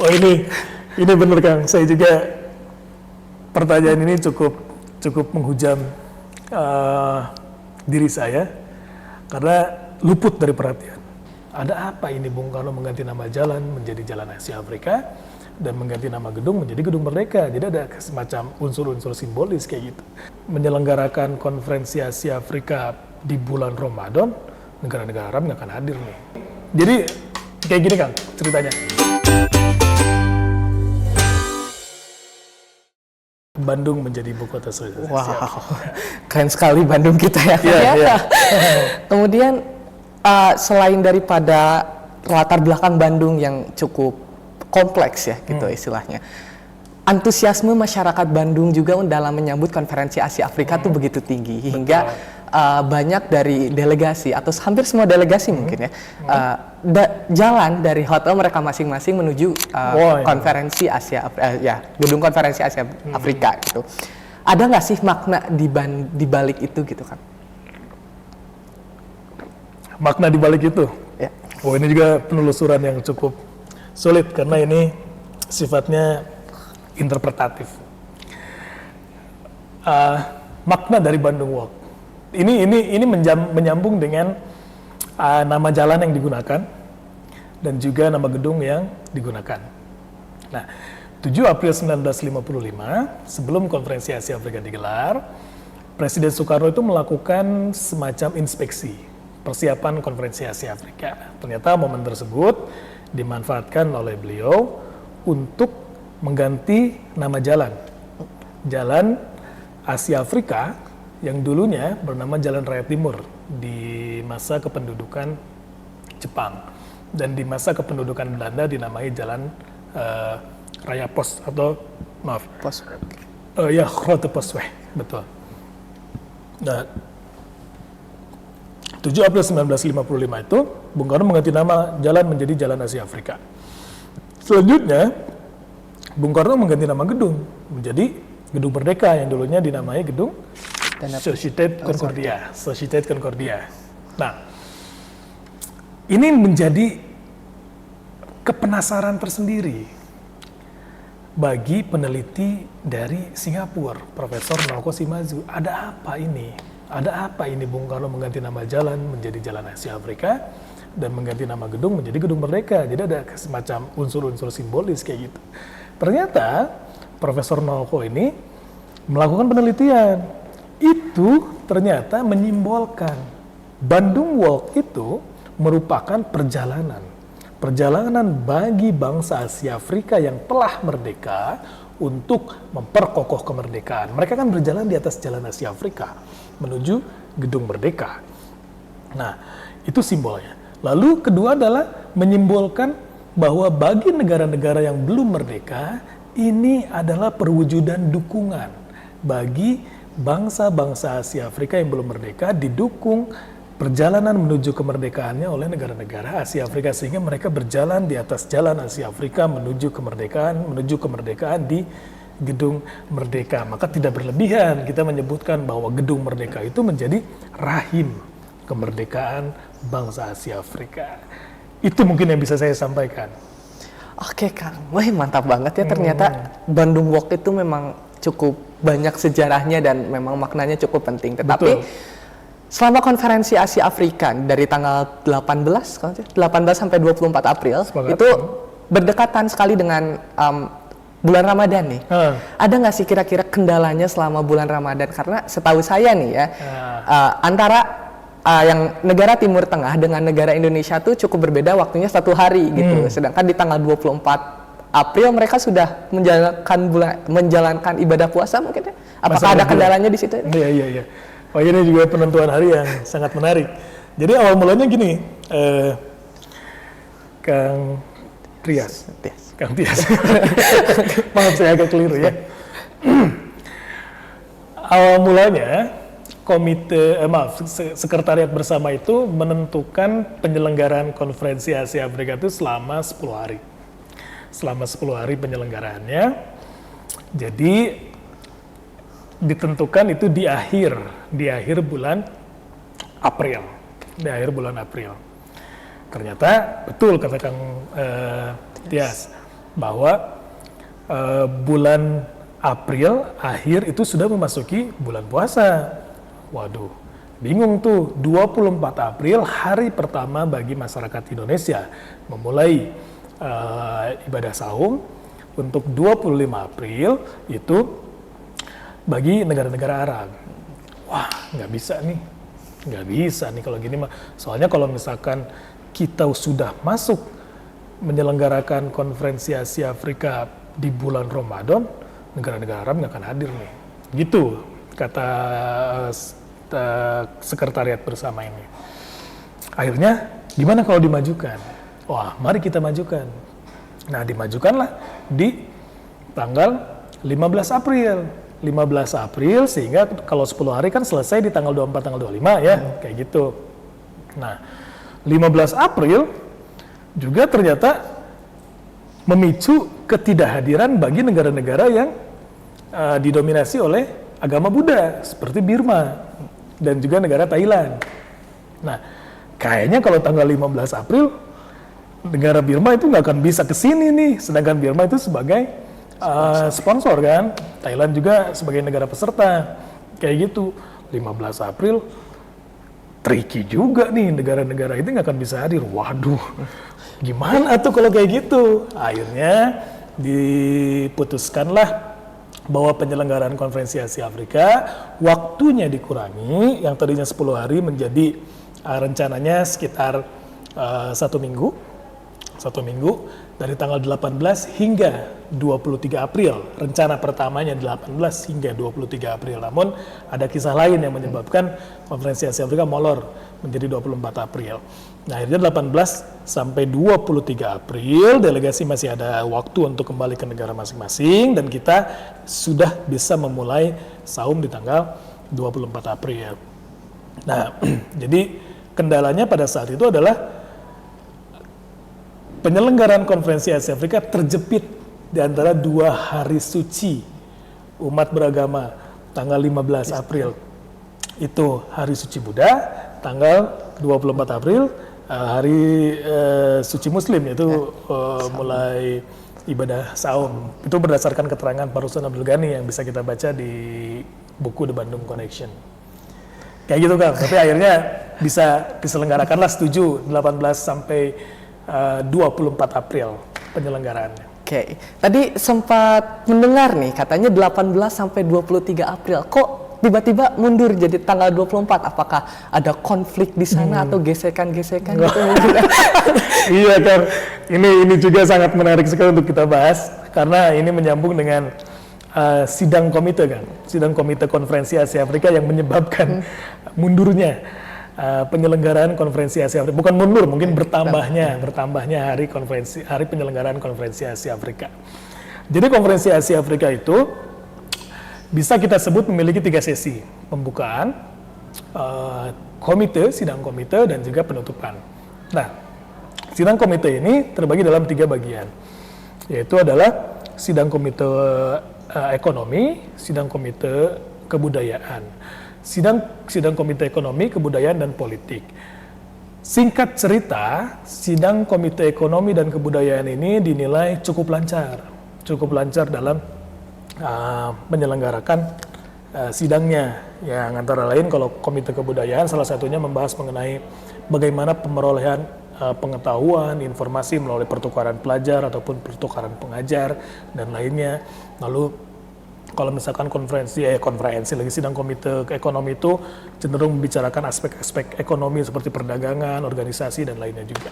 Oh ini bener Kang. Saya juga pertanyaan ini cukup menghujam diri saya karena luput dari perhatian. Ada apa ini Bung Karno mengganti nama jalan menjadi Jalan Asia Afrika dan mengganti nama gedung menjadi Gedung Merdeka. Jadi ada semacam unsur-unsur simbolis kayak gitu. Menyelenggarakan konferensi Asia Afrika di bulan Ramadan, negara-negara Arab nggak akan hadir nih. Jadi kayak gini Kang ceritanya. Bandung menjadi ibu kota Asia Afrika. Wow, keren sekali Bandung kita ya. Iya. Kemudian selain daripada latar belakang Bandung yang cukup kompleks ya gitu istilahnya, antusiasme masyarakat Bandung juga dalam menyambut konferensi Asia Afrika tuh begitu tinggi hingga banyak dari delegasi atau hampir semua delegasi mungkin ya jalan dari hotel mereka masing-masing menuju konferensi Asia gedung konferensi Asia Afrika gitu. Ada nggak sih makna di balik itu gitu kan? Makna di balik itu? Ya. Oh ini juga penelusuran yang cukup sulit karena ini sifatnya interpretatif. Makna dari Bandung Walk. Ini menyambung dengan nama jalan yang digunakan dan juga nama gedung yang digunakan. Nah, 7 April 1955 sebelum konferensi Asia Afrika digelar, Presiden Soekarno itu melakukan semacam inspeksi persiapan konferensi Asia Afrika. Ternyata momen tersebut dimanfaatkan oleh beliau untuk mengganti nama jalan. Jalan Asia Afrika yang dulunya bernama Jalan Raya Timur di masa kependudukan Jepang. Dan di masa kependudukan Belanda dinamai Jalan Raya Pos atau maaf. Pos. Grote Posweg, betul. Nah, 7 April 1955 itu, Bung Karno mengganti nama jalan menjadi Jalan Asia Afrika. Selanjutnya, Bung Karno mengganti nama gedung menjadi Gedung Merdeka yang dulunya dinamai Gedung Société Concordia. Nah, ini menjadi kepenasaran tersendiri bagi peneliti dari Singapura, Profesor Naoko Shimazu. Ada apa ini? Ada apa ini Bung Karno mengganti nama jalan menjadi Jalan Asia Afrika dan mengganti nama gedung menjadi Gedung Merdeka. Jadi ada semacam unsur-unsur simbolis kayak gitu. Ternyata Profesor Naoko ini melakukan penelitian. Itu ternyata menyimbolkan Bandung Walk itu merupakan perjalanan bagi bangsa Asia Afrika yang telah merdeka untuk memperkokoh kemerdekaan. Mereka kan berjalan di atas Jalan Asia Afrika menuju Gedung Merdeka. Nah, itu simbolnya. Lalu kedua adalah menyimbolkan bahwa bagi negara-negara yang belum merdeka, ini adalah perwujudan dukungan bagi bangsa-bangsa Asia Afrika yang belum merdeka, didukung perjalanan menuju kemerdekaannya oleh negara-negara Asia Afrika, sehingga mereka berjalan di atas Jalan Asia Afrika menuju kemerdekaan di Gedung Merdeka. Maka tidak berlebihan kita menyebutkan bahwa Gedung Merdeka itu menjadi rahim kemerdekaan bangsa Asia Afrika. Itu mungkin yang bisa saya sampaikan. Oke Kang, wah mantap banget ya, ternyata Bandung Walk itu memang cukup banyak sejarahnya dan memang maknanya cukup penting. Tetapi selama konferensi Asia Afrika dari tanggal 18 sampai 24 April itu berdekatan sekali dengan bulan Ramadan nih. Ada nggak sih kira-kira kendalanya selama bulan Ramadan? Karena setahu saya nih ya, antara yang negara Timur Tengah dengan negara Indonesia tuh cukup berbeda waktunya 1 hari gitu. Sedangkan di tanggal 24 April mereka sudah menjalankan ibadah puasa mungkin ya. Apakah ada kendalanya di situ? Iya. Oh ini juga penentuan hari yang sangat menarik. Jadi awal mulanya gini, Kang Trias. Maaf saya agak keliru ya. Awal mulanya Sekretariat Bersama itu menentukan penyelenggaraan konferensi Asia Afrika itu selama 10 hari. Selama 10 hari penyelenggaraannya. Jadi ditentukan itu di akhir bulan April. Ternyata betul kata Kang Tias, bahwa bulan April akhir itu sudah memasuki bulan puasa. Waduh, bingung tuh. 24 April hari pertama bagi masyarakat Indonesia memulai ibadah saum. Untuk 25 April itu bagi negara-negara Arab. Wah, nggak bisa nih kalau gini mah. Soalnya kalau misalkan kita sudah masuk menyelenggarakan konferensi Asia Afrika di bulan Ramadan, negara-negara Arab nggak akan hadir nih. Gitu kata sekretariat bersama ini. Akhirnya gimana kalau dimajukan? Wah, mari kita majukan. Nah, dimajukanlah di tanggal 15 April. 15 April sehingga kalau 10 hari kan selesai di tanggal 24, tanggal 25 ya, kayak gitu. Nah, 15 April juga ternyata memicu ketidakhadiran bagi negara-negara yang didominasi oleh agama Buddha seperti Birma dan juga negara Thailand. Nah, kayaknya kalau tanggal 15 April negara Birma itu nggak akan bisa ke sini nih, sedangkan Birma itu sebagai sponsor kan, Thailand juga sebagai negara peserta, kayak gitu. 15 April tricky juga nih, negara-negara itu nggak akan bisa hadir. Waduh, gimana tuh kalau kayak gitu? Akhirnya diputuskanlah bahwa penyelenggaraan konferensi Asia Afrika waktunya dikurangi, yang tadinya 10 hari menjadi rencananya sekitar 1 minggu dari tanggal 18 hingga 23 April. Rencana pertamanya 18 hingga 23 April. Namun ada kisah lain yang menyebabkan konferensi Asia Afrika molor menjadi 24 April. Nah, akhirnya 18 sampai 23 April delegasi masih ada waktu untuk kembali ke negara masing-masing dan kita sudah bisa memulai saum di tanggal 24 April. Nah, jadi kendalanya pada saat itu adalah penyelenggaraan konferensi Asia Afrika terjepit di antara 2 hari suci umat beragama. Tanggal 15 April itu hari suci Buddha, tanggal 24 April hari suci Muslim, yaitu mulai ibadah saum. Itu berdasarkan keterangan Pak Ruslan Abdul Ghani yang bisa kita baca di buku The Bandung Connection. Kayak gitu Kang, tapi akhirnya bisa diselenggarakanlah, setuju, 18 sampai 24 April penyelenggaraannya. Oke, tadi sempat mendengar nih katanya 18 sampai 23 April. Kok tiba-tiba mundur jadi tanggal 24? Apakah ada konflik di sana atau gesekan-gesekan gitu mungkin? Iya Kang, ini juga sangat menarik sekali untuk kita bahas karena ini menyambung dengan sidang komite Kang, sidang komite konferensi Asia Afrika yang menyebabkan mundurnya penyelenggaraan konferensi Asia Afrika. Bukan mundur, mungkin bertambahnya hari penyelenggaraan konferensi Asia Afrika. Jadi konferensi Asia Afrika itu bisa kita sebut memiliki 3 sesi: pembukaan, sidang komite, dan juga penutupan. Nah, sidang komite ini terbagi dalam 3 bagian, yaitu adalah sidang komite ekonomi, sidang komite kebudayaan, sidang komite ekonomi, kebudayaan, dan politik. Singkat cerita, sidang komite ekonomi dan kebudayaan ini dinilai cukup lancar dalam menyelenggarakan sidangnya. Yang antara lain kalau komite kebudayaan salah satunya membahas mengenai bagaimana pemerolehan pengetahuan, informasi melalui pertukaran pelajar ataupun pertukaran pengajar dan lainnya. Lalu kalau misalkan konferensi lagi sidang komite ekonomi itu cenderung membicarakan aspek-aspek ekonomi seperti perdagangan, organisasi, dan lainnya juga.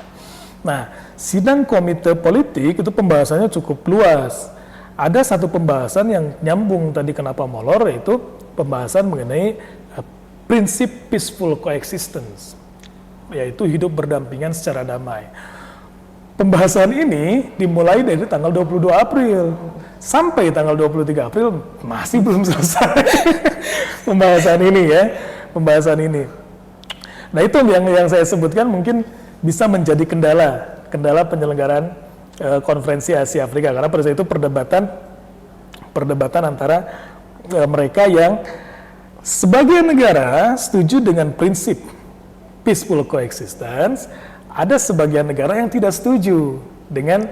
Nah, sidang komite politik itu pembahasannya cukup luas. Ada satu pembahasan yang nyambung tadi kenapa molor, yaitu pembahasan mengenai prinsip peaceful coexistence, yaitu hidup berdampingan secara damai. Pembahasan ini dimulai dari tanggal 22 April sampai tanggal 23 April masih belum selesai pembahasan ini. Nah, itu yang saya sebutkan mungkin bisa menjadi kendala penyelenggaraan konferensi Asia Afrika, karena pada saat itu perdebatan antara mereka yang sebagai negara setuju dengan prinsip peaceful coexistence, ada sebagian negara yang tidak setuju dengan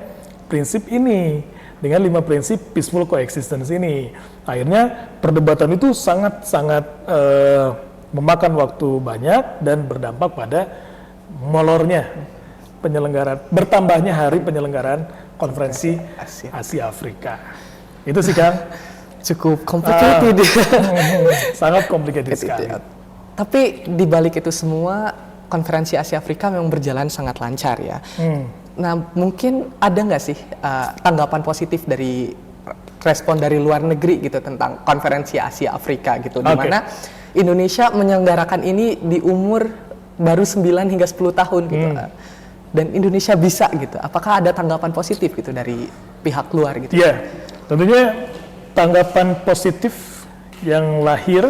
prinsip ini, dengan 5 prinsip peaceful coexistence ini. Akhirnya perdebatan itu sangat-sangat memakan waktu banyak dan berdampak pada molornya bertambahnya hari penyelenggaraan konferensi Asia Afrika. Itu sih Kang. Cukup complicated. Sangat complicated sekali. Tapi di balik itu semua, konferensi Asia Afrika memang berjalan sangat lancar ya. Nah, mungkin ada nggak sih tanggapan positif dari respon dari luar negeri gitu tentang konferensi Asia Afrika gitu, di mana Indonesia menyelenggarakan ini di umur baru 9 hingga 10 tahun gitu. Dan Indonesia bisa gitu. Apakah ada tanggapan positif gitu dari pihak luar gitu? Iya, tentunya tanggapan positif yang lahir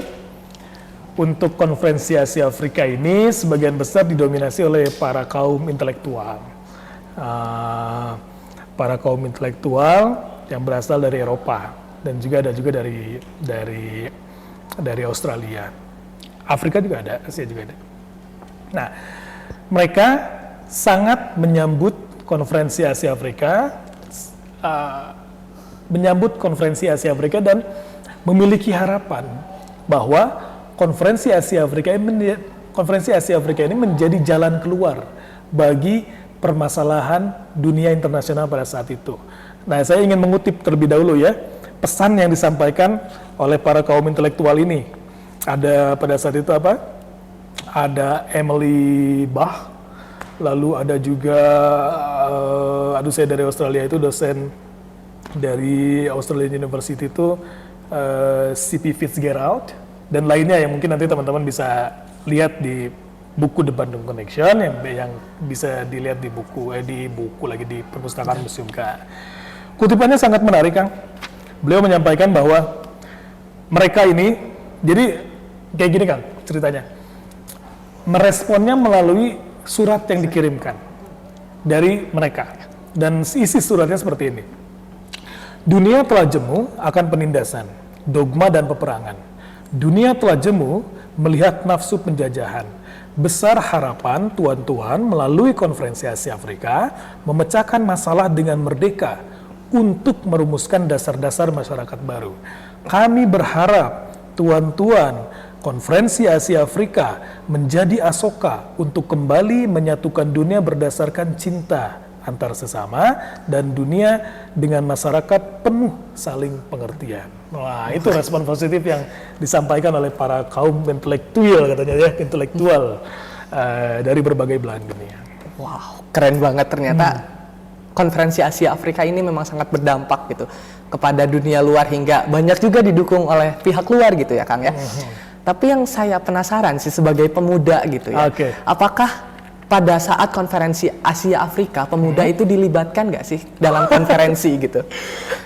untuk konferensi Asia Afrika ini sebagian besar didominasi oleh para kaum intelektual. Para kaum intelektual yang berasal dari Eropa dan juga ada dari Australia. Afrika juga ada, Asia juga ada. Nah, mereka sangat menyambut konferensi Asia Afrika, dan memiliki harapan bahwa konferensi Asia Afrika ini menjadi jalan keluar bagi permasalahan dunia internasional pada saat itu. Nah, saya ingin mengutip terlebih dahulu ya, pesan yang disampaikan oleh para kaum intelektual ini. Ada pada saat itu apa? Ada Emily Bach, lalu ada juga, saya dari Australia itu dosen dari Australian University itu, C.P. Fitzgerald, dan lainnya yang mungkin nanti teman-teman bisa lihat di buku The Bandung Connection yang bisa dilihat di buku lagi di perpustakaan Museum K. Kutipannya sangat menarik, Kang. Beliau menyampaikan bahwa mereka ini, jadi kayak gini Kang ceritanya, meresponnya melalui surat yang dikirimkan dari mereka, dan isi suratnya seperti ini. Dunia telah jemu akan penindasan, dogma dan peperangan. Dunia telah jemu melihat nafsu penjajahan. Besar harapan tuan-tuan melalui konferensi Asia Afrika memecahkan masalah dengan merdeka untuk merumuskan dasar-dasar masyarakat baru. Kami berharap tuan-tuan konferensi Asia Afrika menjadi asoka untuk kembali menyatukan dunia berdasarkan cinta antar sesama dan dunia dengan masyarakat penuh saling pengertian. Wah, itu respon positif yang disampaikan oleh para kaum intelektual, katanya ya, intelektual dari berbagai belahan dunia. Wow, keren banget ternyata. Konferensi Asia Afrika ini memang sangat berdampak gitu kepada dunia luar, hingga banyak juga didukung oleh pihak luar gitu ya Kang ya. Tapi yang saya penasaran sih sebagai pemuda gitu ya, apakah pada saat konferensi Asia Afrika pemuda itu dilibatkan nggak sih dalam konferensi gitu?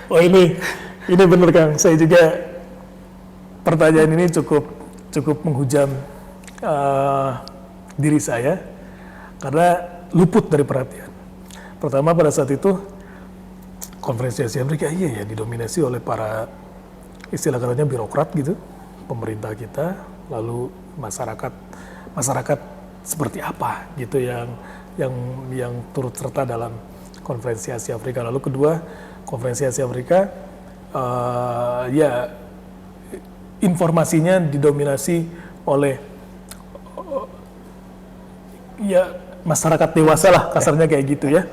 Oh ini bener Kang, saya juga pertanyaan ini cukup menghujam diri saya karena luput dari perhatian. Pertama, pada saat itu konferensi Asia Afrika ya didominasi oleh para, istilah katanya birokrat gitu, pemerintah kita, lalu masyarakat seperti apa gitu yang turut serta dalam konferensi Asia Afrika. Lalu kedua, konferensi Asia Afrika ya informasinya didominasi oleh ya masyarakat dewasa lah, kasarnya kayak gitu ya.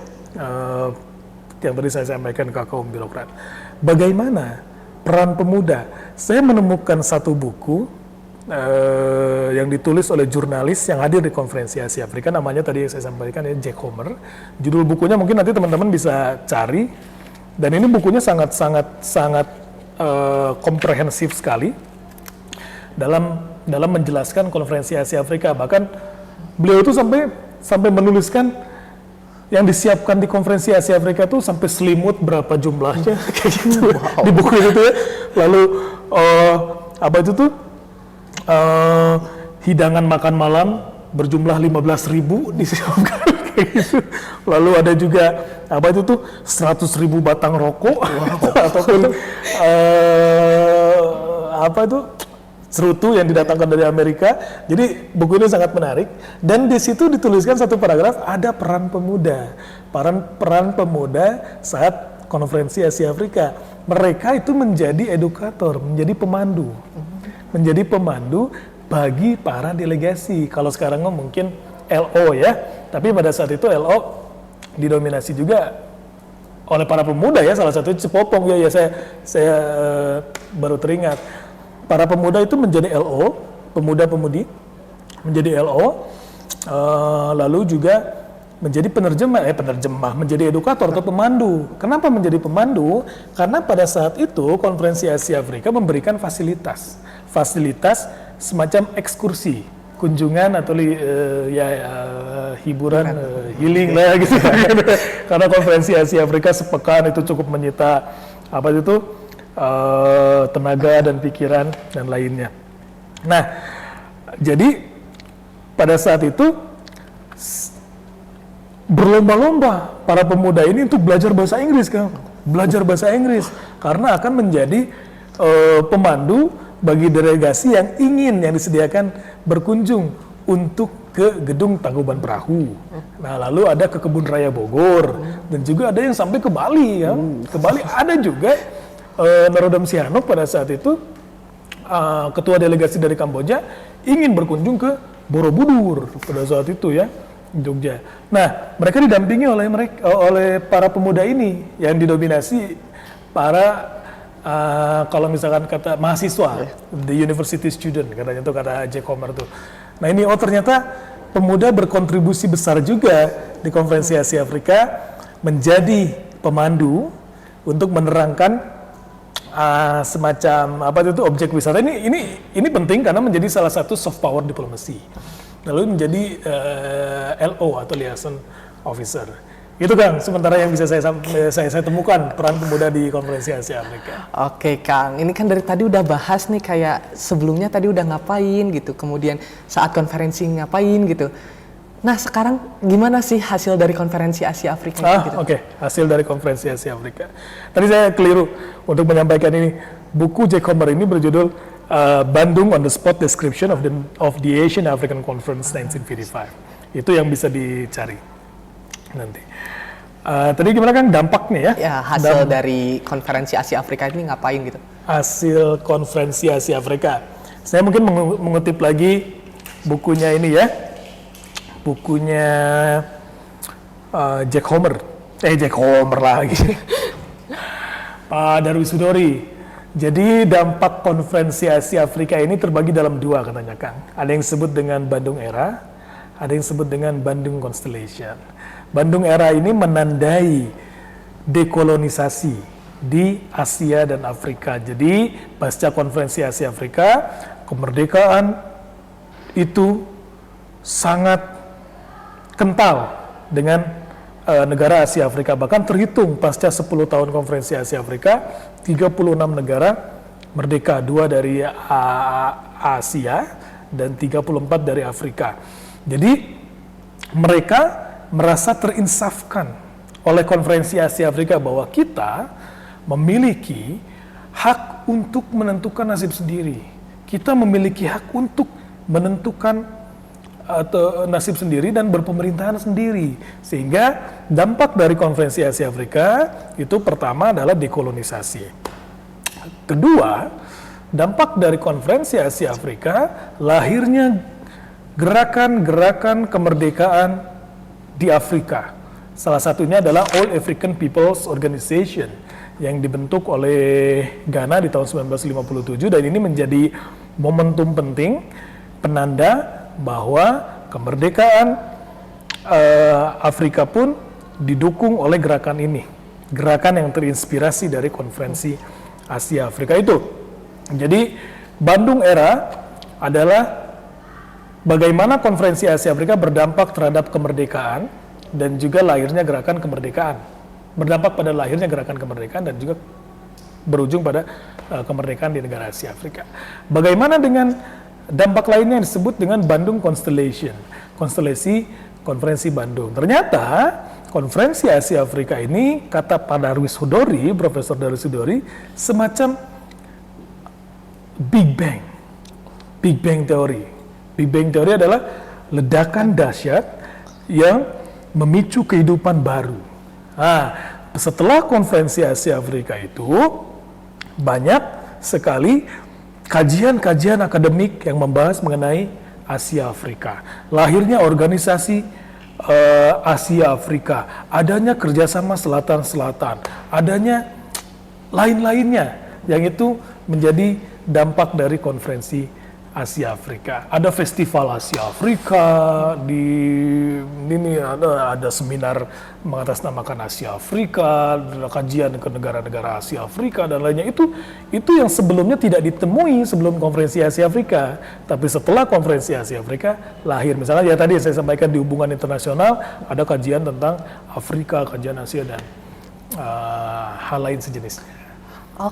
Yang tadi saya sampaikan ke kaum birokrat. Bagaimana peran pemuda? Saya menemukan satu buku yang ditulis oleh jurnalis yang hadir di konferensi Asia Afrika, namanya tadi saya sampaikan ya, Jack Homer. Judul bukunya mungkin nanti teman-teman bisa cari, dan ini bukunya sangat komprehensif sekali dalam menjelaskan konferensi Asia Afrika. Bahkan beliau itu sampai menuliskan yang disiapkan di konferensi Asia Afrika tuh sampai selimut berapa jumlahnya kayak gitu. Wow. Di buku itu ya. Lalu apa itu tuh hidangan makan malam berjumlah 15.000 disiapkan kayak gitu. Lalu ada juga apa itu tuh 100.000 batang rokok. Wow. Ataupun apa itu cerutu yang didatangkan dari Amerika. Jadi buku ini sangat menarik. Dan di situ dituliskan satu paragraf, ada peran pemuda. Peran pemuda saat konferensi Asia Afrika. Mereka itu menjadi edukator, menjadi pemandu. Menjadi pemandu bagi para delegasi. Kalau sekarang mungkin LO ya. Tapi pada saat itu LO didominasi juga oleh para pemuda ya, salah satunya Cepopong ya saya baru teringat. Para pemuda itu menjadi LO, pemuda-pemudi menjadi LO, lalu juga menjadi penerjemah, menjadi edukator atau pemandu. Kenapa menjadi pemandu? Karena pada saat itu konferensi Asia Afrika memberikan fasilitas semacam ekskursi, kunjungan atau hiburan, healing lah gitu. Karena konferensi Asia Afrika sepekan itu cukup menyita tenaga dan pikiran dan lainnya. Nah, jadi pada saat itu berlomba-lomba para pemuda ini untuk belajar bahasa Inggris kan, karena akan menjadi pemandu bagi delegasi yang disediakan berkunjung untuk ke gedung Tangkuban Perahu. Nah, lalu ada ke Kebun Raya Bogor dan juga ada yang sampai ke Bali ya. Ke Bali ada juga Norodom Sihanouk pada saat itu ketua delegasi dari Kamboja ingin berkunjung ke Borobudur pada saat itu ya, Jogja. Nah, mereka didampingi oleh para pemuda ini yang didominasi para kalau misalkan kata mahasiswa, the university student katanya itu kata Jack Homer tuh. Nah ini ternyata pemuda berkontribusi besar juga di konferensi Asia Afrika menjadi pemandu untuk menerangkan semacam objek wisata. Ini penting karena menjadi salah satu soft power diplomasi. Lalu menjadi LO atau liaison officer. Itu Kang, sementara yang bisa saya temukan peran pemuda di konferensi Asia Afrika. Oke Kang, ini kan dari tadi udah bahas nih kayak sebelumnya tadi udah ngapain gitu, kemudian saat konferensi ngapain gitu. Nah sekarang gimana sih hasil dari konferensi Asia Afrika gitu? Oke, hasil dari konferensi Asia Afrika. Tadi saya keliru untuk menyampaikan ini. Buku Jack Homer ini berjudul Bandung on the Spot Description of the Asian African Conference 1955. Itu yang bisa dicari nanti. Tadi gimana Kang dampaknya ya? Ya, hasil dari konferensi Asia Afrika ini ngapain gitu? Hasil konferensi Asia Afrika. Saya mungkin mengutip lagi bukunya ini ya. Bukunya Jack Homer lagi. Pak Darwis Hudori. Jadi dampak konferensi Asia Afrika ini terbagi dalam dua katanya Kang. Ada yang disebut dengan Bandung Era, ada yang disebut dengan Bandung Constellation. Bandung Era ini menandai dekolonisasi di Asia dan Afrika. Jadi pasca konferensi Asia Afrika, kemerdekaan itu sangat kental dengan negara Asia Afrika. Bahkan terhitung pasca 10 tahun konferensi Asia Afrika, 36 negara merdeka, 2 dari Asia dan 34 dari Afrika. Jadi mereka merasa terinsafkan oleh konferensi Asia Afrika bahwa kita memiliki hak untuk menentukan nasib sendiri. Kita memiliki hak untuk menentukan nasib sendiri dan berpemerintahan sendiri. Sehingga dampak dari konferensi Asia Afrika itu pertama adalah dekolonisasi. Kedua, dampak dari konferensi Asia Afrika lahirnya gerakan-gerakan kemerdekaan di Afrika. Salah satunya adalah All African People's Organization yang dibentuk oleh Ghana di tahun 1957, dan ini menjadi momentum penting penanda bahwa kemerdekaan Afrika pun didukung oleh gerakan ini. Gerakan yang terinspirasi dari konferensi Asia Afrika itu. Jadi Bandung Era adalah bagaimana konferensi Asia Afrika berdampak terhadap kemerdekaan dan juga lahirnya gerakan kemerdekaan. Berdampak pada lahirnya gerakan kemerdekaan dan juga berujung pada kemerdekaan di negara Asia Afrika. Bagaimana dengan dampak lainnya yang disebut dengan Bandung Constellation, konstelasi konferensi Bandung. Ternyata konferensi Asia Afrika ini, kata Pak Darwis Hudori, Profesor Darwis Hudori, semacam Big Bang Big Bang Theory. Big Bang Theory adalah ledakan dahsyat yang memicu kehidupan baru. Nah, setelah konferensi Asia Afrika itu, banyak sekali kajian-kajian akademik yang membahas mengenai Asia Afrika. Lahirnya organisasi Asia Afrika, adanya kerjasama Selatan-Selatan, adanya lain-lainnya yang itu menjadi dampak dari konferensi Asia Afrika. Ada festival Asia Afrika, di ini ada seminar mengatasnamakan Asia Afrika, ada kajian ke negara-negara Asia Afrika dan lainnya. Itu yang sebelumnya tidak ditemui sebelum konferensi Asia Afrika. Tapi setelah konferensi Asia Afrika lahir, misalnya ya tadi saya sampaikan di hubungan internasional ada kajian tentang Afrika, kajian Asia dan hal lain sejenisnya.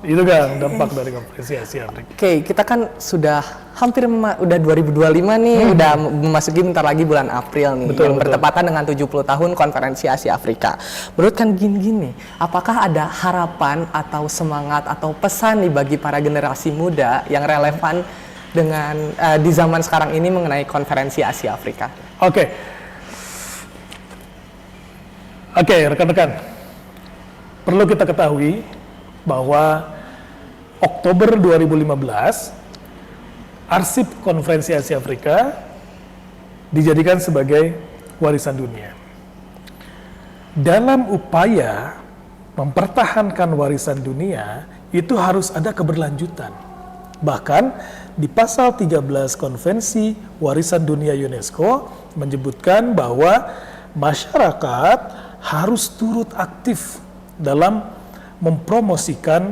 Itu kan dampak dari konferensi Asia Afrika. Oke, kita kan sudah hampir udah 2025 nih, udah memasuki bentar lagi bulan April nih, Betul. bertepatan dengan 70 tahun konferensi Asia Afrika. Menurut kan gini, apakah ada harapan atau semangat atau pesan nih bagi para generasi muda yang relevan dengan di zaman sekarang ini mengenai konferensi Asia Afrika? Oke, rekan-rekan, perlu kita ketahui bahwa Oktober 2015 arsip konferensi Asia Afrika dijadikan sebagai warisan dunia. Dalam upaya mempertahankan warisan dunia itu harus ada keberlanjutan. Bahkan di pasal 13 konvensi warisan dunia UNESCO menyebutkan bahwa masyarakat harus turut aktif dalam mempromosikan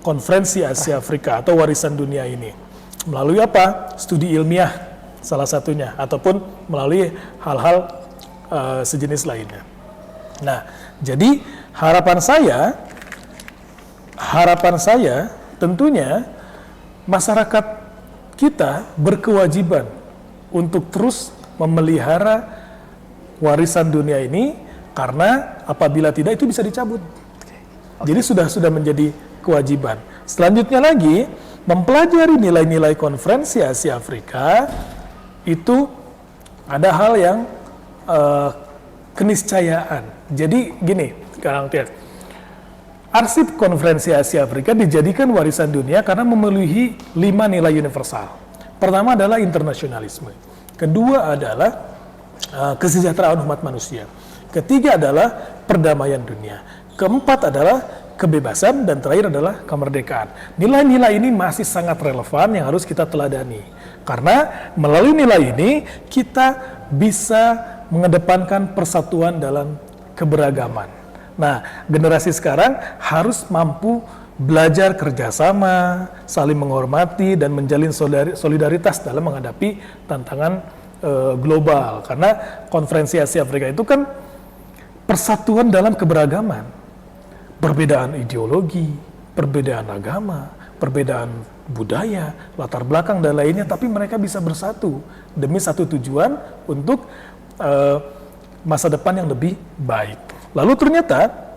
konferensi Asia Afrika atau warisan dunia ini. Melalui apa? Studi ilmiah salah satunya, ataupun melalui hal-hal sejenis lainnya. Nah, jadi harapan saya tentunya masyarakat kita berkewajiban untuk terus memelihara warisan dunia ini, karena apabila tidak itu bisa dicabut. Jadi sudah menjadi kewajiban. Selanjutnya lagi, mempelajari nilai-nilai konferensi Asia Afrika itu ada hal yang keniscayaan. Jadi gini, sekarang arsip konferensi Asia Afrika dijadikan warisan dunia karena memenuhi 5 nilai universal. Pertama adalah internasionalisme. Kedua adalah kesejahteraan umat manusia. Ketiga adalah perdamaian dunia. Keempat adalah kebebasan, dan terakhir adalah kemerdekaan. Nilai-nilai ini masih sangat relevan yang harus kita teladani. Karena melalui nilai ini kita bisa mengedepankan persatuan dalam keberagaman. Nah, generasi sekarang harus mampu belajar kerjasama, saling menghormati, dan menjalin solidaritas dalam menghadapi tantangan global. Karena konferensi Asia Afrika itu kan persatuan dalam keberagaman. Perbedaan ideologi, perbedaan agama, perbedaan budaya, latar belakang dan lainnya, tapi mereka bisa bersatu demi satu tujuan untuk masa depan yang lebih baik. Lalu ternyata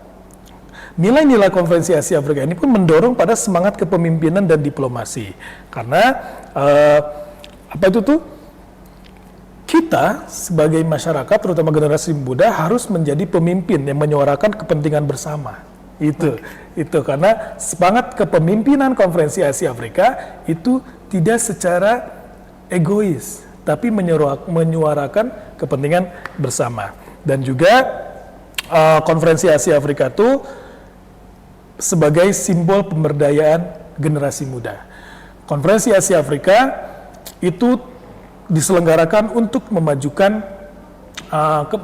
nilai-nilai konferensi Asia Afrika ini pun mendorong pada semangat kepemimpinan dan diplomasi. Karena kita sebagai masyarakat, terutama generasi muda, harus menjadi pemimpin yang menyuarakan kepentingan bersama. Itu karena semangat kepemimpinan konferensi Asia Afrika itu tidak secara egois, tapi menyuarakan kepentingan bersama. Dan juga konferensi Asia Afrika itu sebagai simbol pemberdayaan generasi muda. Konferensi Asia Afrika itu diselenggarakan untuk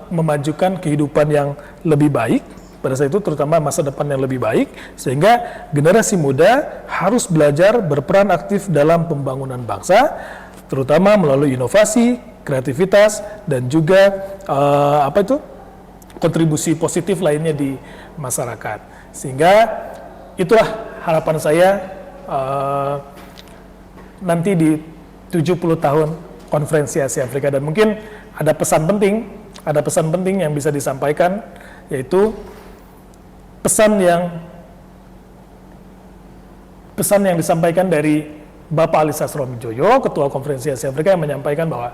memajukan kehidupan yang lebih baik pada saat itu, terutama masa depan yang lebih baik, sehingga generasi muda harus belajar berperan aktif dalam pembangunan bangsa, terutama melalui inovasi, kreativitas, dan juga kontribusi positif lainnya di masyarakat. Sehingga itulah harapan saya nanti di 70 tahun konferensi Asia Afrika. Dan mungkin ada pesan penting yang bisa disampaikan, yaitu pesan yang disampaikan dari Bapak Ali Sastroamidjojo, Ketua Konferensi Asia Afrika, yang menyampaikan bahwa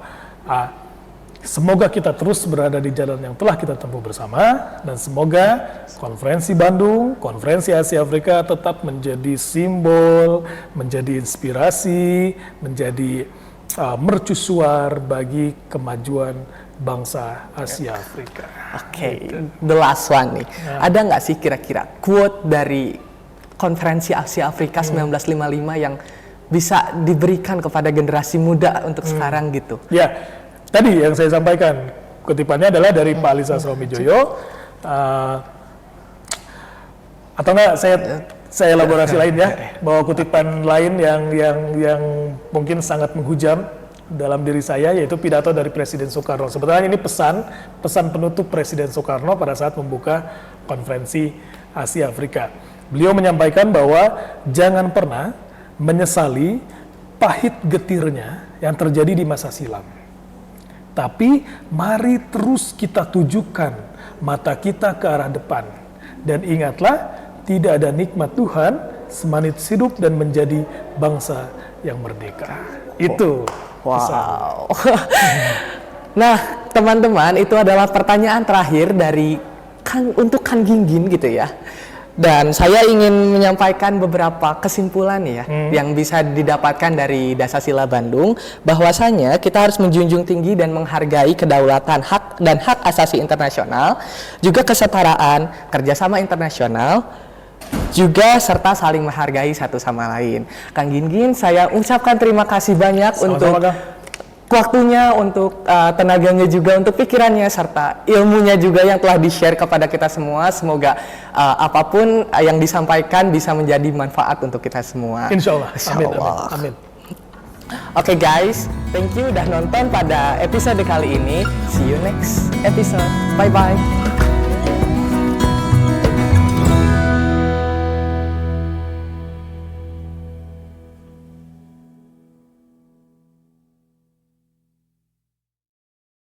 semoga kita terus berada di jalan yang telah kita tempuh bersama, dan semoga Konferensi Bandung, Konferensi Asia Afrika tetap menjadi simbol, menjadi inspirasi, menjadi mercusuar bagi kemajuan bangsa Asia Afrika. Oke, the last one nih. Ada nggak sih kira-kira quote dari Konferensi Asia Afrika 1955 yang bisa diberikan kepada generasi muda untuk sekarang gitu? Ya, tadi yang saya sampaikan, kutipannya adalah dari Pak Ali Sastroamidjojo, atau enggak saya elaborasi lain ya, bahwa kutipan lain yang mungkin sangat menghujam dalam diri saya, yaitu pidato dari Presiden Soekarno. Sebetulnya ini pesan penutup Presiden Soekarno pada saat membuka Konferensi Asia Afrika. Beliau menyampaikan bahwa jangan pernah menyesali pahit getirnya yang terjadi di masa silam. Tapi mari terus kita tujukan mata kita ke arah depan. Dan ingatlah, tidak ada nikmat Tuhan semanis hidup dan menjadi bangsa yang merdeka. Itu. Wow. Nah, teman-teman, itu adalah pertanyaan terakhir dari untuk Kang Ginggin gitu ya. Dan saya ingin menyampaikan beberapa kesimpulan ya yang bisa didapatkan dari Dasasila Bandung, bahwasanya kita harus menjunjung tinggi dan menghargai kedaulatan hak dan hak asasi internasional, juga kesetaraan, kerjasama internasional, juga serta saling menghargai satu sama lain. Kang Ginggin, saya ucapkan terima kasih banyak untuk waktunya, untuk tenaganya juga, untuk pikirannya, serta ilmunya juga yang telah di-share kepada kita semua. Semoga apapun yang disampaikan bisa menjadi manfaat untuk kita semua. Insya Allah. Amin. Oke guys, thank you udah nonton pada episode kali ini. See you next episode. Bye-bye.